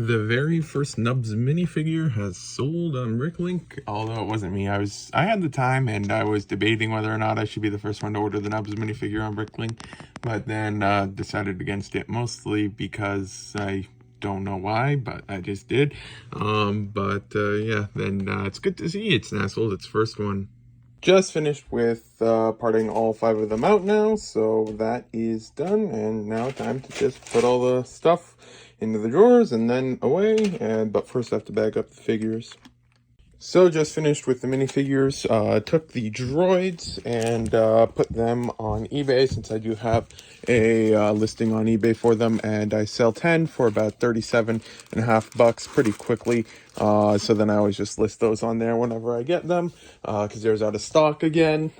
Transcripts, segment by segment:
The very first Nubs minifigure has sold on Bricklink, although it wasn't me. I had the time and I was debating whether or not I should be the first one to order the Nubs minifigure on Bricklink, but then decided against it, mostly because I don't know why, but I just did. Yeah, then it's good to see it's now sold its first one. Just finished with parting all 5 of them out now, so that is done, and now time to just put all the stuff into the drawers and then away, but first I have to bag up the figures. So just finished with the minifigures, took the droids and put them on eBay, since I do have a listing on eBay for them, and I sell 10 for about $37.50 pretty quickly. So then I always just list those on there whenever I get them, because there's out of stock again,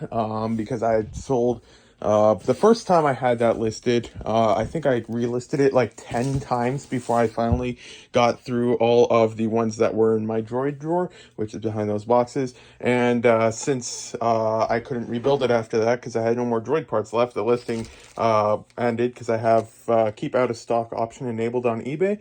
because I had sold the first time I had that listed, I think I relisted it like 10 times before I finally got through all of the ones that were in my droid drawer, which is behind those boxes. And since I couldn't rebuild it after that because I had no more droid parts left, the listing ended because I have keep out of stock option enabled on eBay.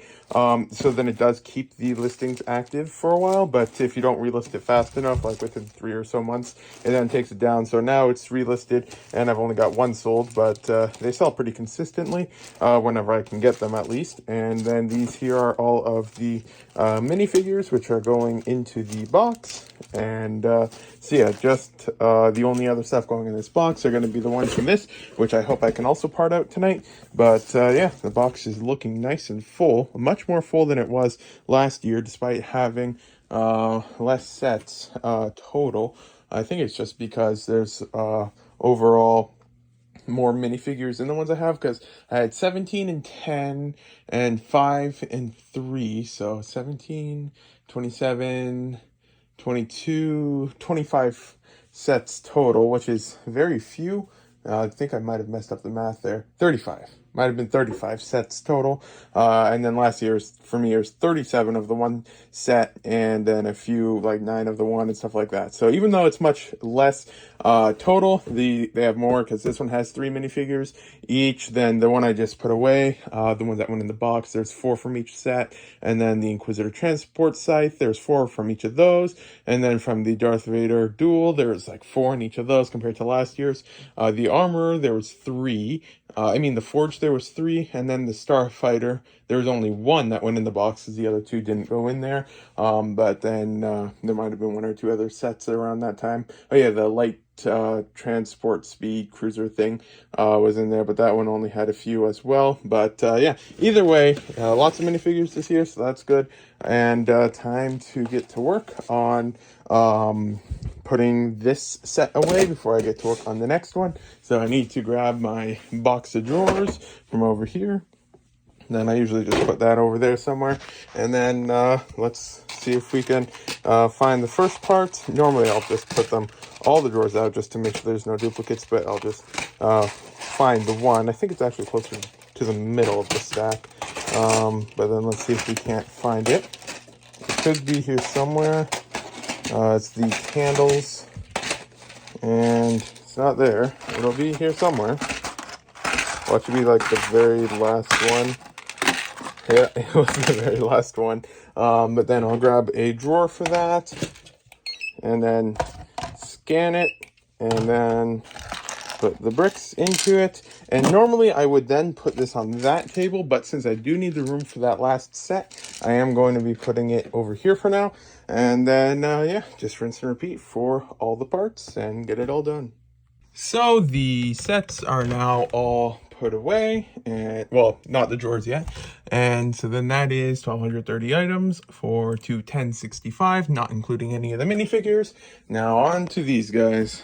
So then it does keep the listings active for a while, but if you don't relist it fast enough, like within 3 or so months, it then takes it down. So now it's relisted and I've only got one sold, but they sell pretty consistently whenever I can get them, at least. And then these here are all of the minifigures, which are going into the box. And so yeah, just the only other stuff going in this box are going to be the ones from this, which I hope I can also part out tonight. But yeah, the box is looking nice and full, much more full than it was last year, despite having less sets total. I think it's just because there's overall more minifigures than the ones I have, because I had 17 and 10 and 5 and 3, so 17, 27, 22, 25 sets total, which is very few. I think I might have messed up the math there. 35. Might have been 35 sets total. And then last year's, for me, it was 37 of the one set, and then a few, like 9 of the one and stuff like that. So even though it's much less total, they have more, because this one has 3 minifigures each than the one I just put away. The ones that went in the box, there's 4 from each set. And then the Inquisitor Transport Scythe, there's 4 from each of those. And then from the Darth Vader Duel, there's like 4 in each of those compared to last year's. The Armorer, there was 3. The Forge, there was 3, and then the Starfighter, there was only 1 that went in the box, because the other 2 didn't go in there. But then there might have been 1 or 2 other sets around that time. Oh yeah, the light transport speed cruiser thing was in there, but that one only had a few as well. But yeah, either way, lots of minifigures this year, so that's good. And time to get to work on putting this set away before I get to work on the next one. So I need to grab my box of drawers from over here. Then I usually just put that over there somewhere. And then let's see if we can find the first part. Normally I'll just put all the drawers out just to make sure there's no duplicates, but I'll just find the one. I think it's actually closer to the middle of the stack. But then let's see if we can't find it. It could be here somewhere. It's the candles, and it's not there. It'll be here somewhere. Watch it be like the very last one. Yeah, it was the very last one. But then I'll grab a drawer for that, and then scan it, and then put the bricks into it. And normally I would then put this on that table, but since I do need the room for that last set, I am going to be putting it over here for now. And then, yeah, just rinse and repeat for all the parts and get it all done. So the sets are now all put away, and well, not the drawers yet. And so then that is 1,230 items for $210.65, not including any of the minifigures. Now on to these guys.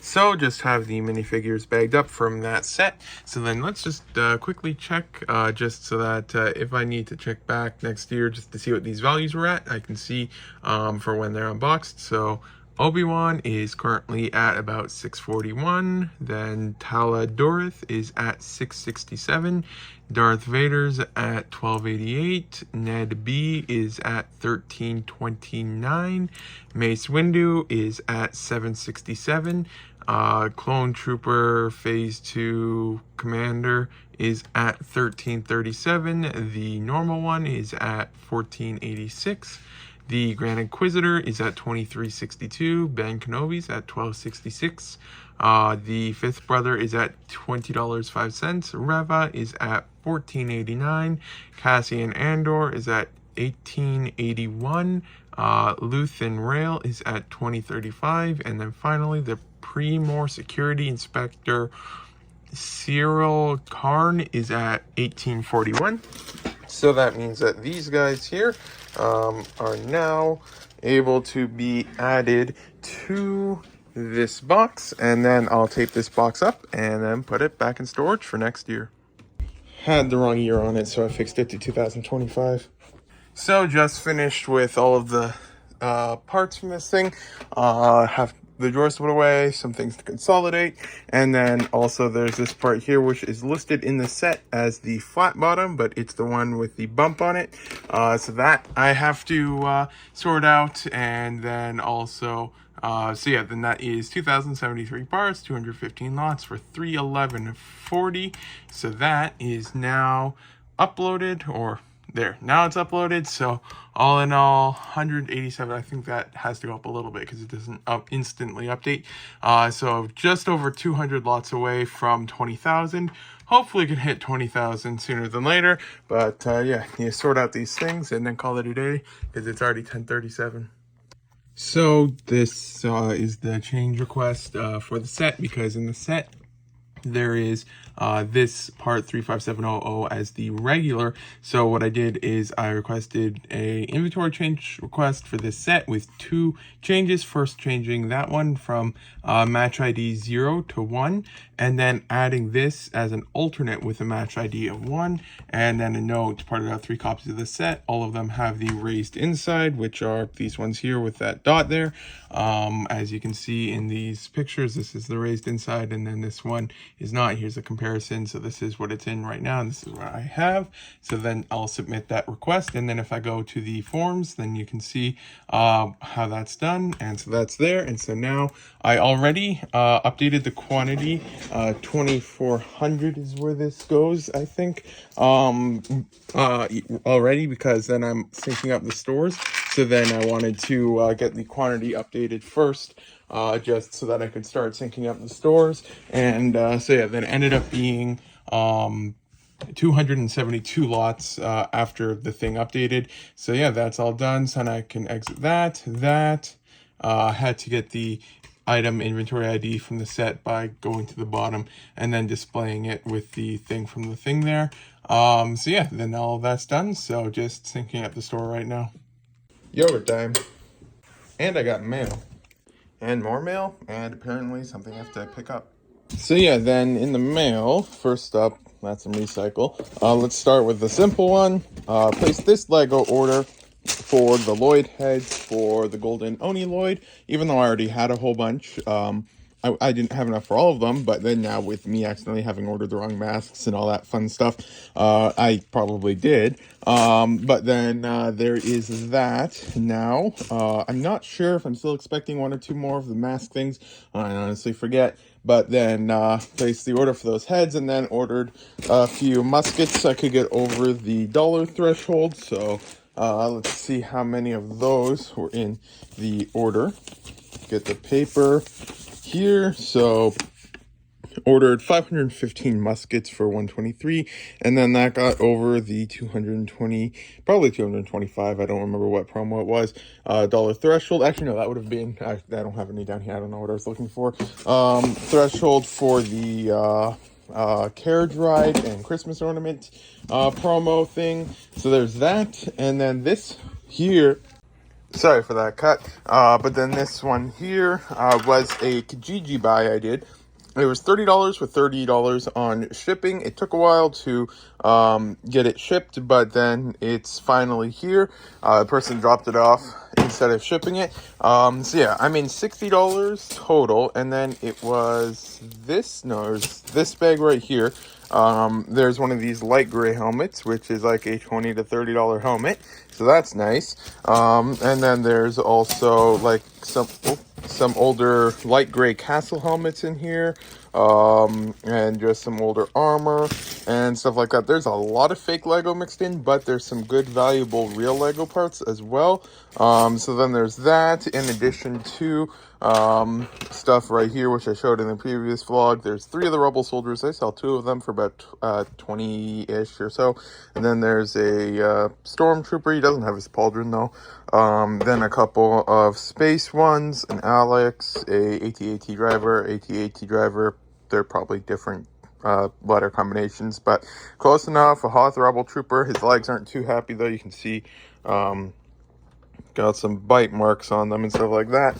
So just have the minifigures bagged up from that set. So then let's just quickly check, just so that if I need to check back next year just to see what these values were at, I can see for when they're unboxed. So Obi-Wan is currently at about 641. Then Tala Dorith is at 667. Darth Vader's at 1288. Ned B is at 1329. Mace Windu is at 767. Clone Trooper Phase 2 Commander is at $13.37. The normal one is at $14.86. The Grand Inquisitor is at $23.62. Ben Kenobi's at $12.66. The Fifth Brother is at $20.05. Reva is at $14.89. Cassian Andor is at $18.81. Luthen Rail is at $20.35. And then finally, the Primor Security Inspector Cyril Karn is at $18.41. So that means that these guys here are now able to be added to this box, and then I'll tape this box up and then put it back in storage for next year. Had the wrong year on it, so I fixed it to 2025. So just finished with all of the parts from this thing. Have the drawers to put away, some things to consolidate, and then also there's this part here which is listed in the set as the flat bottom, but it's the one with the bump on it. So that I have to sort out, and then also so yeah, then that is 2,073 parts, 215 lots for $311.40. So that is now uploaded, or there, now it's uploaded. So all in all, 187. I think that has to go up a little bit because it doesn't instantly update. So just over 200 lots away from 20,000. Hopefully can hit 20,000 sooner than later. But yeah, you sort out these things and then call it a day because it's already 10:37. So this is the change request for the set, because in the set there is this part 35700 as the regular. So what I did is I requested a inventory change request for this set with two changes. First, changing that one from match ID 0 to 1, and then adding this as an alternate with a match ID of 1, and then a note: parted out 3 copies of the set. All of them have the raised inside, which are these ones here with that dot there. As you can see in these pictures, this is the raised inside, and then this one is not. Here's a comparison. So this is what it's in right now, and this is what I have. So then I'll submit that request, and then if I go to the forms, then you can see how that's done. And so that's there. And so now I already updated the quantity. 2,400 is where this goes, I think, already, because then I'm syncing up the stores. So then I wanted to get the quantity updated first, just so that I could start syncing up the stores. And so yeah, then it ended up being 272 lots after the thing updated. So yeah, that's all done. So now I can exit that. Had to get the item inventory ID from the set by going to the bottom and then displaying it with the thing from the thing there. So yeah, then all that's done. So just syncing up the store right now. Yogurt time. And I got mail. And more mail. And apparently something I have to pick up. So yeah, then in the mail, first up, that's some recycle. Let's start with the simple one. Placed this Lego order for the Lloyd heads for the Golden Oni Lloyd, even though I already had a whole bunch. I didn't have enough for all of them, but then now with me accidentally having ordered the wrong masks and all that fun stuff, I probably did. But then there is that now. I'm not sure if I'm still expecting 1 or 2 more of the mask things. I honestly forget. But then placed the order for those heads, and then ordered a few muskets so I could get over the $1 threshold. So let's see how many of those were in the order. Get the paper here. So ordered 515 muskets for 123, and then that got over the 220, probably 225, I don't remember what promo it was, $1 threshold. Actually no, that would have been, I don't have any down here, I don't know what I was looking for. Threshold for the carriage ride and Christmas ornament promo thing. So there's that, and then this here, sorry for that cut, but then this one here was a Kijiji buy I did. It was $30 with $30 on shipping. It took a while to get it shipped, but then it's finally here. The person dropped it off instead of shipping it. So yeah, I mean $60 total, and then it was this, no, it was this bag right here. There's one of these light gray helmets, which is like a $20 to $30 helmet, so that's nice. And then there's also like some older light gray castle helmets in here, and just some older armor and stuff like that. There's a lot of fake Lego mixed in, but there's some good valuable real Lego parts as well. So then there's that, in addition to stuff right here, which I showed in the previous vlog. There's 3 of the Rebel soldiers. I sell 2 of them for about 20-ish or so. And then there's a stormtrooper. He doesn't have his pauldron though. Then a couple of space ones, an Alex, a AT-AT driver, AT-AT driver. They're probably different letter combinations, but close enough. A Hoth Rebel trooper. His legs aren't too happy though. You can see got some bite marks on them and stuff like that.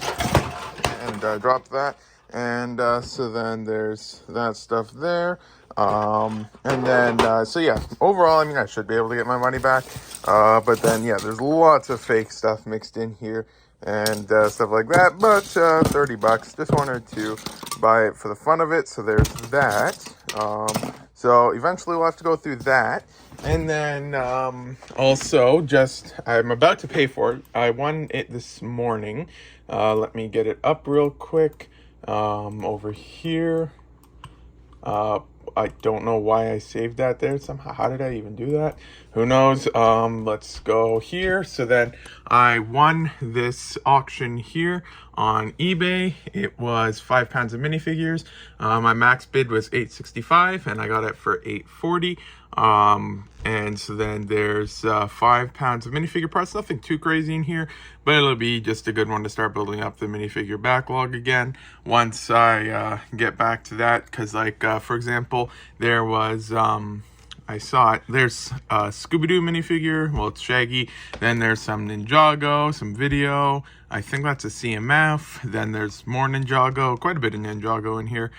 And drop that. And so then there's that stuff there. And then, so yeah, overall, I mean, I should be able to get my money back. But then, yeah, there's lots of fake stuff mixed in here and stuff like that. But $30, just wanted to buy it for the fun of it. So there's that. So eventually we'll have to go through that. And then also, just, I'm about to pay for it. I won it this morning. Let me get it up real quick. Over here. I don't know why I saved that there somehow. How did I even do that? Who knows? Let's go here. So then I won this auction here on eBay. It was 5 pounds of minifigures. My max bid was $865 and I got it for $840. And so then there's 5 pounds of minifigure parts. Nothing too crazy in here, but it'll be just a good one to start building up the minifigure backlog again once I get back to that. Because like for example, there was I saw it. There's a Scooby-Doo minifigure. Well, it's Shaggy. Then there's some Ninjago, some video. I think that's a CMF. Then there's more Ninjago. Quite a bit of Ninjago in here.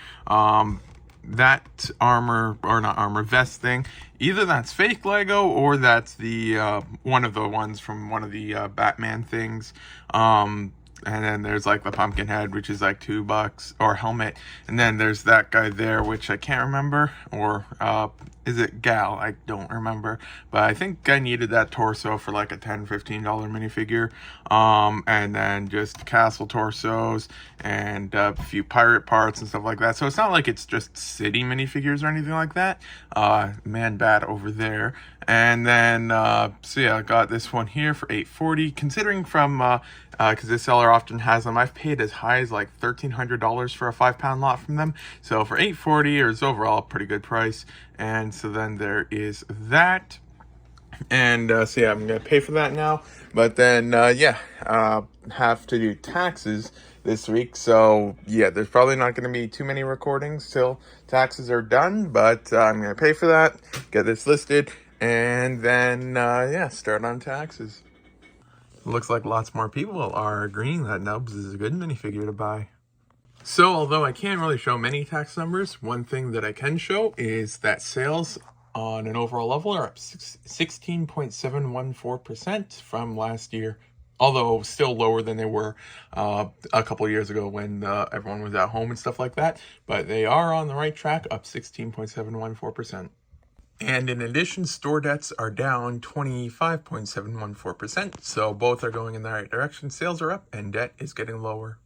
That armor, or not armor, vest thing, either that's fake Lego or that's the one of the ones from one of the Batman things. And then there's like the pumpkin head, which is like $2, or helmet. And then there's that guy there, which I can't remember, or is it Gal? I don't remember, but I think I needed that torso for like a $10, $15 minifigure. And then just castle torsos and a few pirate parts and stuff like that. So it's not like it's just city minifigures or anything like that. Man Bat over there. And then, so yeah, I got this one here for $840, considering from, because this seller often has them. I've paid as high as like $1,300 for a 5 pound lot from them. So for $840, it's overall a pretty good price. And so then there is that. And so yeah, I'm going to pay for that now. But then, yeah, have to do taxes this week. So yeah, there's probably not going to be too many recordings till taxes are done. But I'm going to pay for that, get this listed, and then, yeah, start on taxes. Looks like lots more people are agreeing that Nubs is a good minifigure to buy. So although I can't really show many tax numbers, one thing that I can show is that sales on an overall level are up 16.714% from last year. Although still lower than they were a couple years ago when everyone was at home and stuff like that. But they are on the right track, up 16.714%. And in addition, store debts are down 25.714%. So both are going in the right direction. Sales are up and debt is getting lower.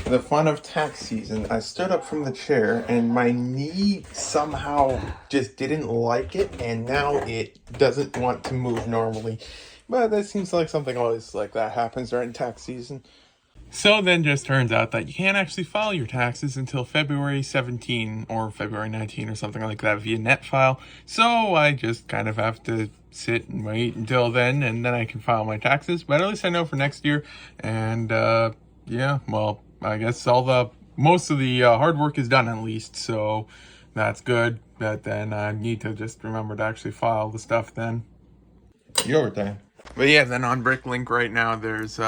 The fun of tax season, I stood up from the chair and my knee somehow just didn't like it, and now it doesn't want to move normally. But that seems like something always like that happens during tax season. So then just turns out that you can't actually file your taxes until February 17 or February 19 or something like that via net file. So I just kind of have to sit and wait until then, and then I can file my taxes. But at least I know for next year. And yeah, well, I guess most of the hard work is done at least. So that's good. But then I need to just remember to actually file the stuff then. Your time. But yeah, then on Bricklink right now, there's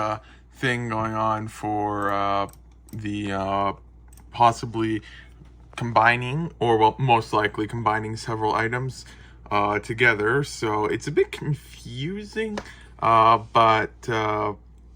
thing going on for the possibly combining, or well, most likely combining several items together. So it's a bit confusing, but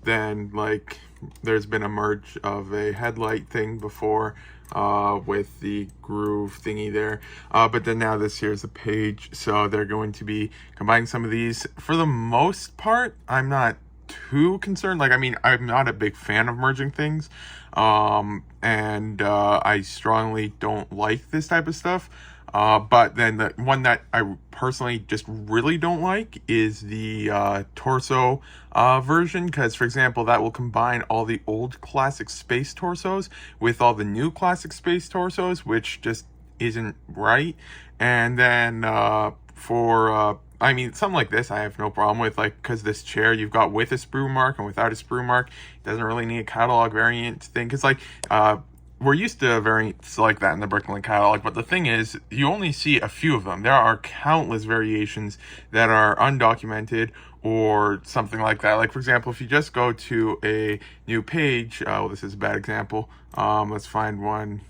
then like there's been a merge of a headlight thing before with the groove thingy there. But then now this here is a page, so they're going to be combining some of these. For the most part, I'm not too concerned. Like, I mean, I'm not a big fan of merging things, and I strongly don't like this type of stuff. But then the one that I personally just really don't like is the torso version, because, for example, that will combine all the old classic space torsos with all the new classic space torsos, which just isn't right. And then I mean, something like this I have no problem with, like, because this chair you've got with a sprue mark and without a sprue mark. It doesn't really need a catalog variant thing, because, like, we're used to variants like that in the Bricklink catalog, but the thing is, you only see a few of them. There are countless variations that are undocumented or something like that. Like, for example, if you just go to a new page, well, this is a bad example. Let's find one.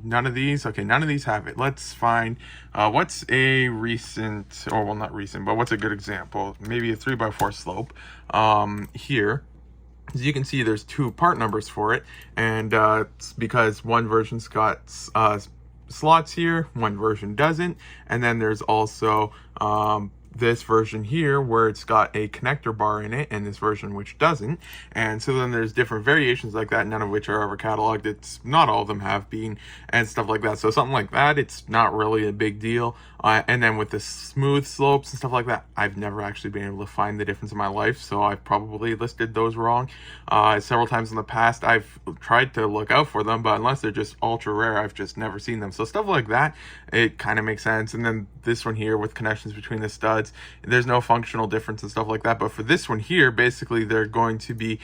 None of these. Okay, none of these have it. Let's find what's a recent, or well, not recent, but what's a good example? Maybe a 3x4 slope. Here, as you can see, there's two part numbers for it, and it's because one version's got slots here, one version doesn't, and then there's also this version here where it's got a connector bar in it, and this version which doesn't. And so then there's different variations like that, none of which are ever cataloged. It's not all of them have been, and stuff like that. So something like that, it's not really a big deal. And then with the smooth slopes and stuff like that, I've never actually been able to find the difference in my life, so I've probably listed those wrong. Several times in the past I've tried to look out for them, but unless they're just ultra rare, I've just never seen them. So stuff like that, it kind of makes sense. And then this one here with connections between the studs, there's no functional difference and stuff like that. But for this one here, basically they're going to be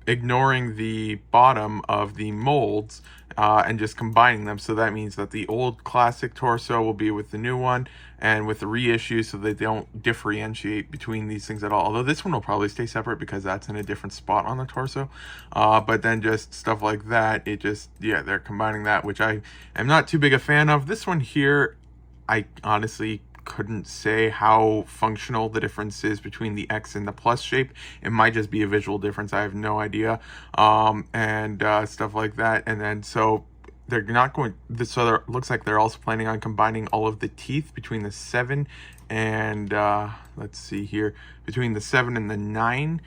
ignoring the bottom of the molds and just combining them. So that means that the old classic torso will be with the new one and with the reissue, so that they don't differentiate between these things at all. Although this one will probably stay separate because that's in a different spot on the torso. But then just stuff like that, it just, yeah, they're combining that, which I am not too big a fan of. This one here, I honestly couldn't say how functional the difference is between the X and the plus shape. It might just be a visual difference. I have no idea. And stuff like that. And then so they're not going, so there looks like they're also planning on combining all of the teeth between the 7 and let's see here, between the 7 and the 9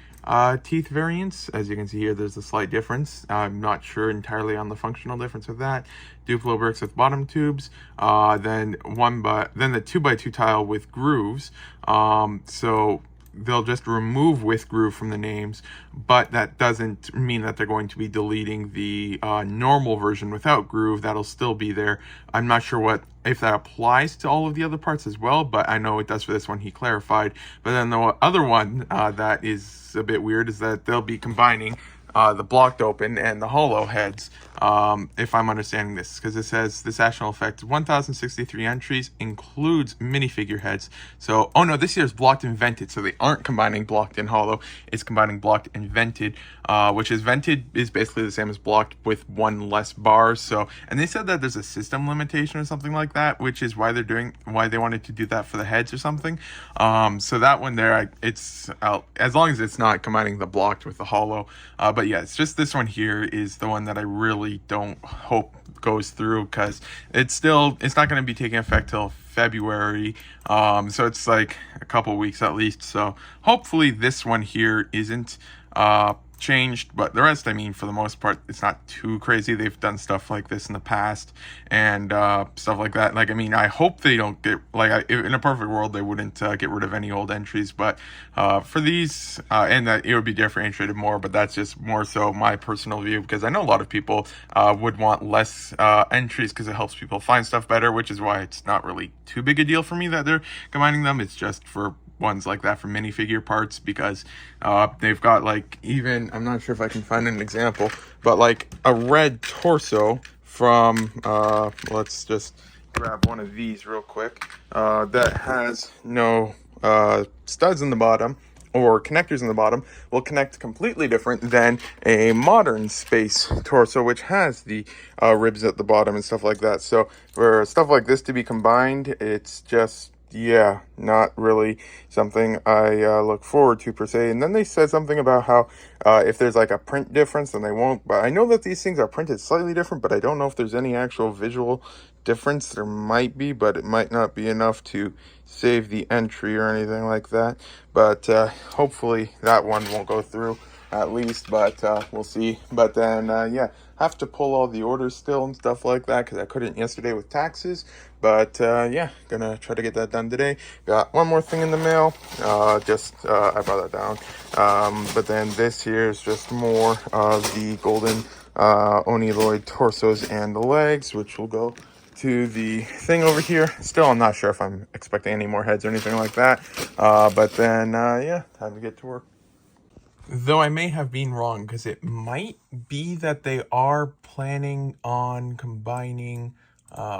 teeth variants. As you can see here, there's a slight difference. I'm not sure entirely on the functional difference of that. Duplo bricks with bottom tubes, then the 2x2 tile with grooves. So they'll just remove with groove from the names, but that doesn't mean that they're going to be deleting the normal version without groove. That'll still be there. I'm not sure if that applies to all of the other parts as well, but I know it does for this one, he clarified. But then the other one that is a bit weird is that they'll be combining the blocked open and the hollow heads, if I'm understanding this, because it says this national effect 1063 entries includes minifigure heads. So, oh no, this here is blocked and vented, so they aren't combining blocked and hollow, it's combining blocked and vented, which is vented is basically the same as blocked with one less bar. So, and they said that there's a system limitation or something like that, which is why they wanted to do that for the heads or something. So that one there, it's as long as it's not combining the blocked with the hollow. But yeah, it's just this one here is the one that I really don't hope goes through, because it's not going to be taking effect till February, so it's like a couple weeks at least. So hopefully this one here isn't changed, but the rest, I mean, for the most part, it's not too crazy. They've done stuff like this in the past and stuff like that. Like, I mean, I hope they don't get, like, in a perfect world, they wouldn't get rid of any old entries, but for these, and that it would be differentiated more, but that's just more so my personal view, because I know a lot of people would want less entries because it helps people find stuff better, which is why it's not really too big a deal for me that they're combining them. It's just for ones like that for minifigure parts, because they've got, like, even, I'm not sure if I can find an example, but like a red torso from let's just grab one of these real quick, that has no studs in the bottom or connectors in the bottom, will connect completely different than a modern space torso, which has the ribs at the bottom and stuff like that. So for stuff like this to be combined, it's just, yeah, not really something I look forward to per se. And then they said something about how if there's like a print difference, then they won't. But I know that these things are printed slightly different, but I don't know if there's any actual visual difference. There might be, but it might not be enough to save the entry or anything like that. But hopefully that one won't go through at least, but we'll see. But then, yeah, have to pull all the orders still and stuff like that because I couldn't yesterday with taxes. But yeah, gonna try to get that done today. Got one more thing in the mail. I brought that down. But then this here is just more of the golden Oni Lloyd torsos and the legs, which will go to the thing over here. Still, I'm not sure if I'm expecting any more heads or anything like that. But then, yeah, time to get to work. Though I may have been wrong, because it might be that they are planning on combining.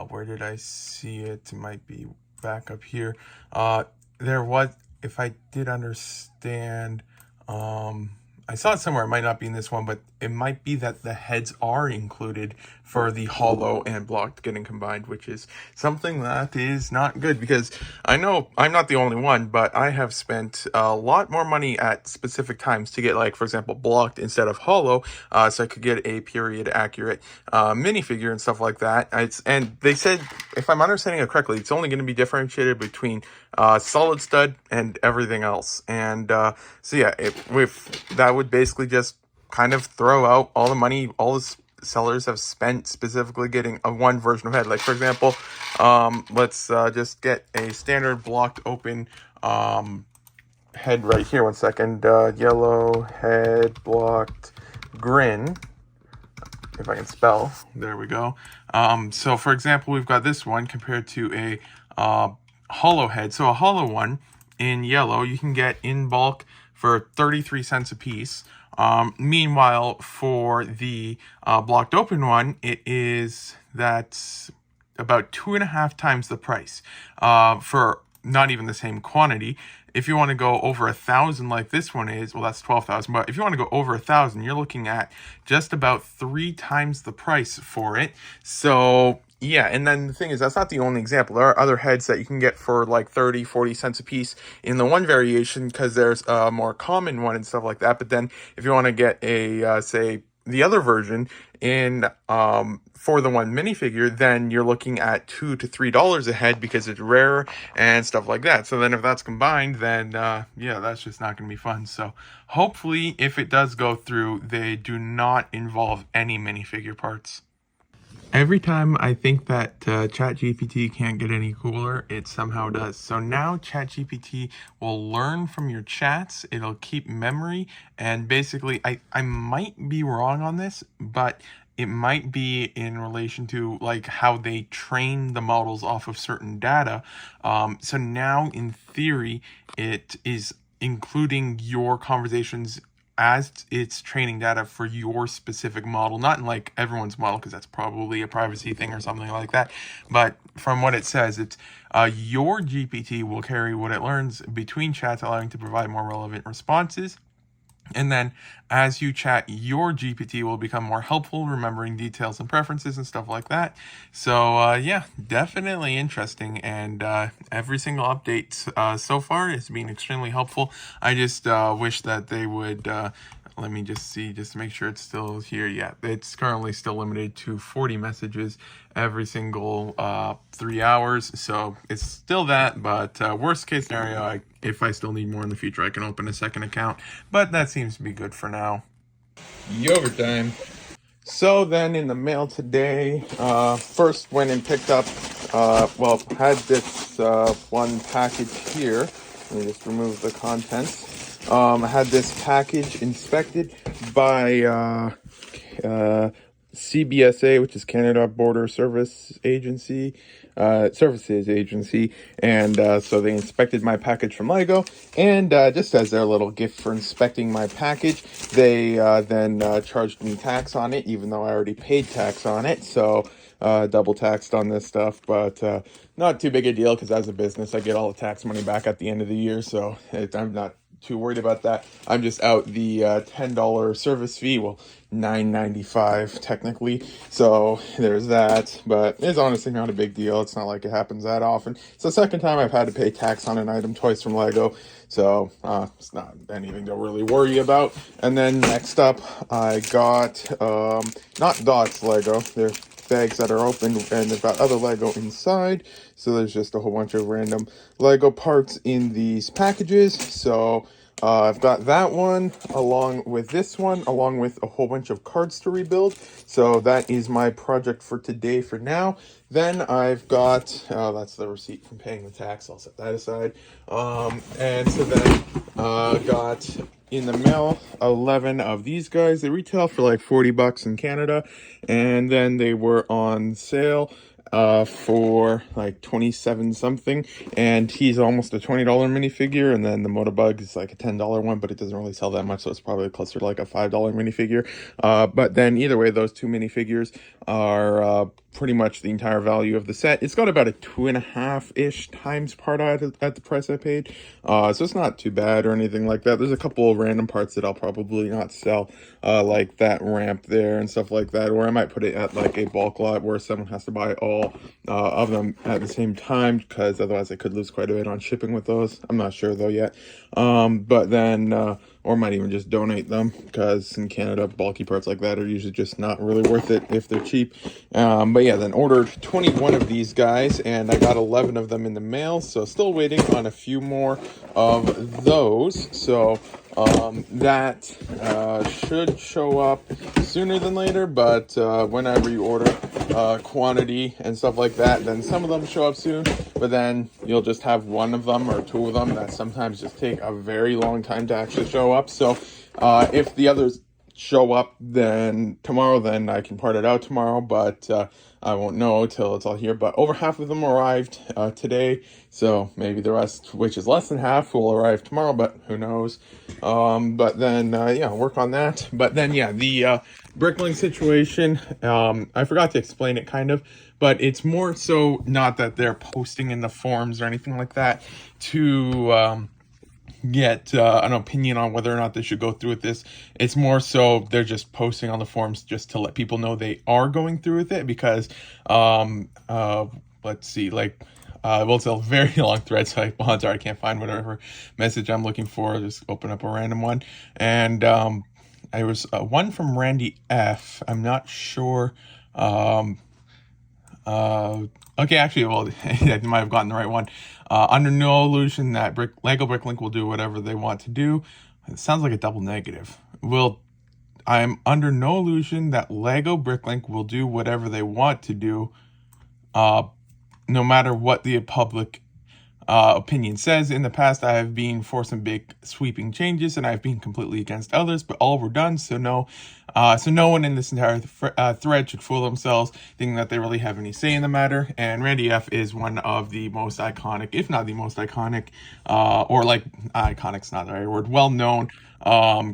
Where did I see it? It might be back up here. There was, if I did understand, I saw it somewhere. It might not be in this one, but it might be that the heads are included for the hollow and blocked getting combined, which is something that is not good because I know I'm not the only one, but I have spent a lot more money at specific times to get, like, for example, blocked instead of hollow, so I could get a period accurate minifigure and stuff like that. And they said, if I'm understanding it correctly, it's only going to be differentiated between solid stud and everything else. And so yeah, with that would basically just kind of throw out all the money all the sellers have spent specifically getting a one version of head. Like, for example, let's just get a standard blocked open head right here. 1 second. Yellow head blocked grin, if I can spell. There we go. So for example, we've got this one compared to a hollow head. So a hollow one in yellow you can get in bulk for 33 cents a piece. Meanwhile, for the blocked open one, that's about 2.5 times the price for not even the same quantity. If you want to go over 1,000 like this one is, well, that's 12,000. But if you want to go over 1,000, you're looking at just about 3 times the price for it. So yeah, and then the thing is, that's not the only example. There are other heads that you can get for like 30, 40 cents a piece in the one variation because there's a more common one and stuff like that. But then if you want to get a, say, the other version in for the one minifigure, then you're looking at $2 to $3 a head because it's rarer and stuff like that. So then if that's combined, then yeah, that's just not going to be fun. So hopefully, if it does go through, they do not involve any minifigure parts. Every time I think that ChatGPT can't get any cooler, it somehow does. So now ChatGPT will learn from your chats, it'll keep memory, and basically, I might be wrong on this, but it might be in relation to like how they train the models off of certain data. So now, in theory, it is including your conversations as its training data for your specific model, not in like everyone's model, because that's probably a privacy thing or something like that. But from what it says, it's your GPT will carry what it learns between chats, allowing to provide more relevant responses. And then as you chat, your GPT will become more helpful, remembering details and preferences and stuff like that. So yeah, definitely interesting. And every single update so far has been extremely helpful. I just wish that they would, let me just see, just to make sure it's still here. Yeah, it's currently still limited to 40 messages every single 3 hours. So it's still that, but worst case scenario, if I still need more in the future, I can open a second account. But that seems to be good for now. Yogurt time. So then in the mail today, first went and picked up, had this one package here. Let me just remove the contents. I had this package inspected by CBSA, which is Canada Border Services Agency, and so they inspected my package from Lego, and just as their little gift for inspecting my package, they then charged me tax on it, even though I already paid tax on it, so double taxed on this stuff, but not too big a deal, because as a business, I get all the tax money back at the end of the year, so I'm not too worried about that. I'm just out the $10 service fee. Well, $9.95 technically. So there's that, but it's honestly not a big deal. It's not like it happens that often. It's the second time I've had to pay tax on an item twice from Lego, so it's not anything to really worry about. And then next up, I got not Dots Lego. They're bags that are open, and they've got other Lego inside. So there's just a whole bunch of random Lego parts in these packages. So I've got that one along with this one, along with a whole bunch of cards to rebuild. So that is my project for today for now. Then I've got, that's the receipt from paying the tax. I'll set that aside. And so then got in the mail 11 of these guys. They retail for like $40 in Canada, and then they were on sale for like 27 something, and he's almost a $20 minifigure, and then the Motorbug is like a $10 one, but it doesn't really sell that much, so it's probably closer to like a $5 minifigure. But then either way, those two minifigures are pretty much the entire value of the set. It's got about a 2.5-ish times part out at the price I paid, so it's not too bad or anything like that. There's a couple of random parts that I'll probably not sell, like that ramp there and stuff like that, or I might put it at like a bulk lot where someone has to buy all of them at the same time, because otherwise I could lose quite a bit on shipping with those. I'm not sure though yet. But then or might even just donate them, because in Canada bulky parts like that are usually just not really worth it if they're cheap. But yeah, then ordered 21 of these guys, and I got 11 of them in the mail, so still waiting on a few more of those. So that should show up sooner than later, but whenever you order quantity and stuff like that, then some of them show up soon, but then you'll just have one of them or two of them that sometimes just take a very long time to actually show up. So if the others show up then tomorrow, then I can part it out tomorrow, but I won't know till it's all here. But over half of them arrived today, so maybe the rest, which is less than half, will arrive tomorrow, but who knows. But then yeah, work on that. But then yeah, the Bricklink situation, I forgot to explain it kind of, but it's more so not that they're posting in the forums or anything like that to get an opinion on whether or not they should go through with this. It's more so they're just posting on the forums just to let people know they are going through with it, because let's see, like well, it's a very long thread, so odds are I can't find whatever message I'm looking for. Just open up a random one, and there was one from Randy F. I'm not sure. Okay, actually, well, I might have gotten the right one. Under no illusion that Lego Bricklink will do whatever they want to do. It sounds like a double negative. I'm under no illusion that Lego Bricklink will do whatever they want to do, no matter what the public opinion says. In the past, I have been for some big sweeping changes, and I've been completely against others, but all were done, so no one in this entire thread should fool themselves thinking that they really have any say in the matter. And Randy F is one of the most iconic, if not the most iconic, or like iconic's not the right word, well-known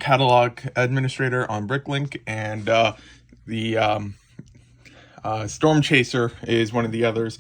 catalog administrator on Bricklink, and the Storm Chaser is one of the others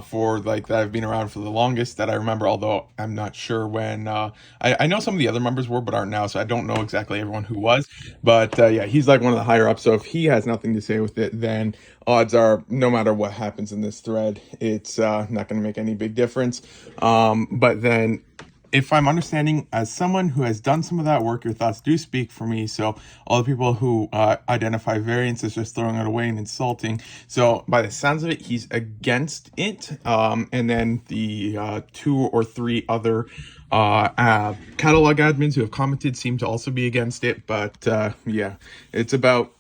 for like that have been around for the longest that I remember, although I'm not sure when. I know some of the other members were but aren't now, so I don't know exactly everyone who was, but yeah, he's like one of the higher ups, so if he has nothing to say with it, then odds are no matter what happens in this thread, it's not going to make any big difference. But then, if I'm understanding, as someone who has done some of that work, your thoughts do speak for me. So all the people who identify variants as just throwing it away and insulting. So by the sounds of it, he's against it. And then the 2 or 3 other catalog admins who have commented seem to also be against it. But yeah, it's about,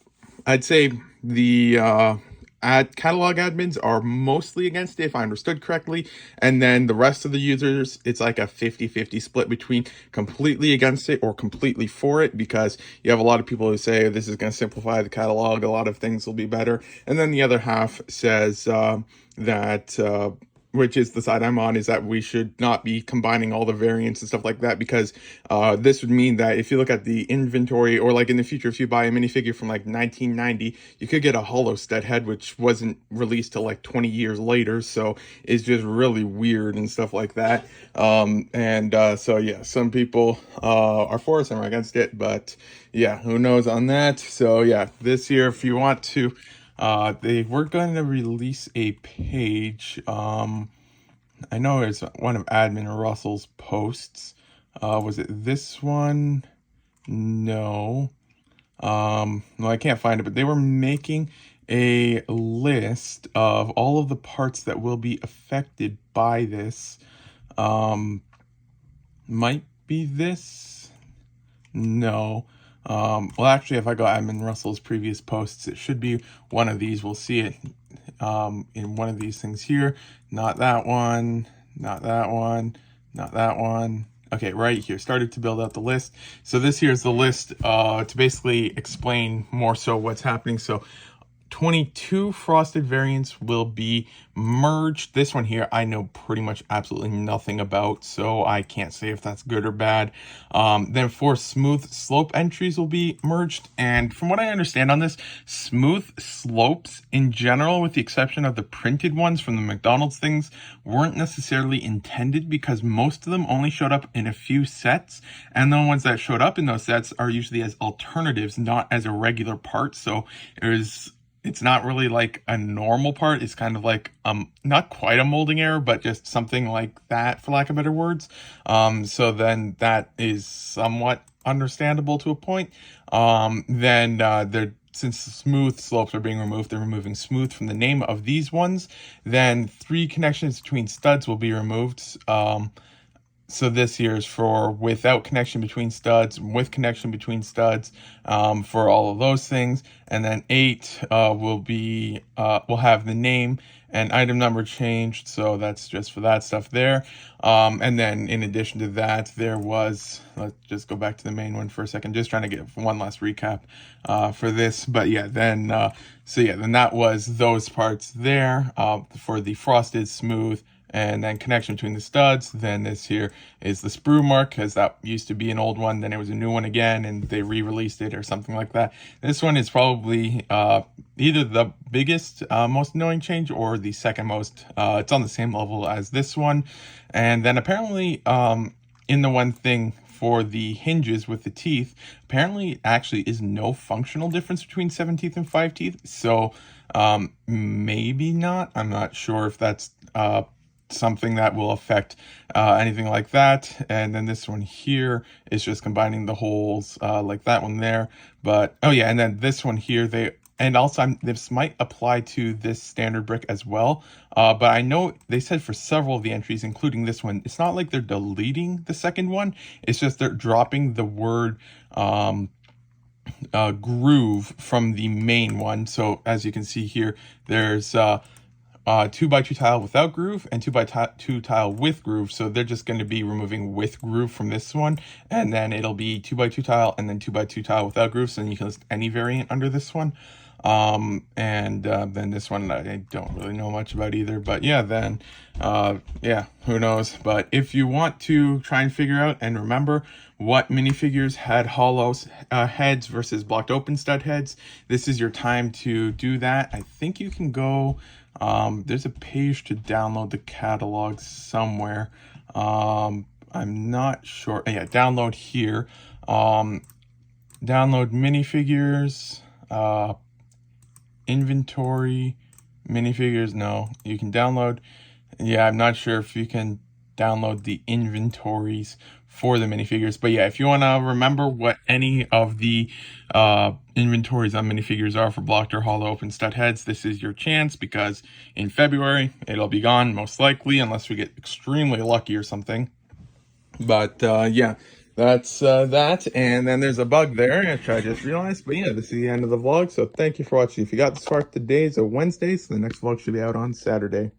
I'd say the catalog admins are mostly against it, if I understood correctly, and then the rest of the users, it's like a 50-50 split between completely against it or completely for it, because you have a lot of people who say this is going to simplify the catalog, a lot of things will be better, and then the other half says that which is the side I'm on, is that we should not be combining all the variants and stuff like that, because this would mean that if you look at the inventory, or like in the future, if you buy a minifigure from like 1990, you could get a hollow stud head, which wasn't released till like 20 years later, so it's just really weird and stuff like that. So yeah, some people are for it, some are against it, but yeah, who knows on that. So yeah, this year, if you want to, they were going to release a page. I know it's one of Admin Russell's posts. Was it this one? No. No, I can't find it, but they were making a list of all of the parts that will be affected by this. Might be this? No. Well, actually, if I go Admin Russell's previous posts, it should be one of these. We'll see it in one of these things here. Not that one, not that one, not that one. Okay, right here, started to build out the list. So this here is the list to basically explain more so what's happening. So 22 frosted variants will be merged. This one here, I know pretty much absolutely nothing about, so I can't say if that's good or bad. Then 4 smooth slope entries will be merged. And from what I understand on this, smooth slopes in general, with the exception of the printed ones from the McDonald's things, weren't necessarily intended, because most of them only showed up in a few sets. And the ones that showed up in those sets are usually as alternatives, not as a regular part. So it's not really like a normal part. It's kind of like not quite a molding error, but just something like that, for lack of better words. So then that is somewhat understandable to a point. Since smooth slopes are being removed, they're removing smooth from the name of these ones. Then 3 connections between studs will be removed. So this here is for without connection between studs, with connection between studs, for all of those things. And then 8 will have the name and item number changed. So that's just for that stuff there. And then in addition to that, there was, let's just go back to the main one for a second, just trying to get one last recap for this. But yeah, then that was those parts there for the frosted, smooth, and then connection between the studs. Then this here is the sprue mark, because that used to be an old one, then it was a new one again, and they re-released it or something like that. This one is probably either the biggest, most annoying change, or the second most. It's on the same level as this one. And then apparently in the one thing for the hinges with the teeth, apparently actually is no functional difference between 7 teeth and 5 teeth. So maybe not. I'm not sure if that's something that will affect anything like that. And then this one here is just combining the holes like that one there. But oh yeah, and then this one here, this might apply to this standard brick as well. But I know they said for several of the entries, including this one, it's not like they're deleting the second one. It's just they're dropping the word groove from the main one. So as you can see here, there's 2x2 tile without groove and 2x2 tile with groove. So they're just going to be removing with groove from this one, and then it'll be 2x2 tile and then 2x2 tile without groove. So then you can list any variant under this one. Then this one I don't really know much about either, but yeah, then yeah, who knows. But if you want to try and figure out and remember what minifigures had hollow heads versus blocked open stud heads, this is your time to do that. I think you can go, there's a page to download the catalog somewhere. I'm not sure. Yeah, download here. Download minifigures, inventory, minifigures. No, you can download. Yeah, I'm not sure if you can download the inventories for the minifigures, but yeah, if you want to remember what any of the inventories on minifigures are for blocked or hollow open stud heads, this is your chance, because in February it'll be gone most likely, unless we get extremely lucky or something. But yeah, that's that. And then there's a bug there, which I just realized. But yeah, this is the end of the vlog. So thank you for watching. If you got this far, today is a Wednesday, so the next vlog should be out on Saturday.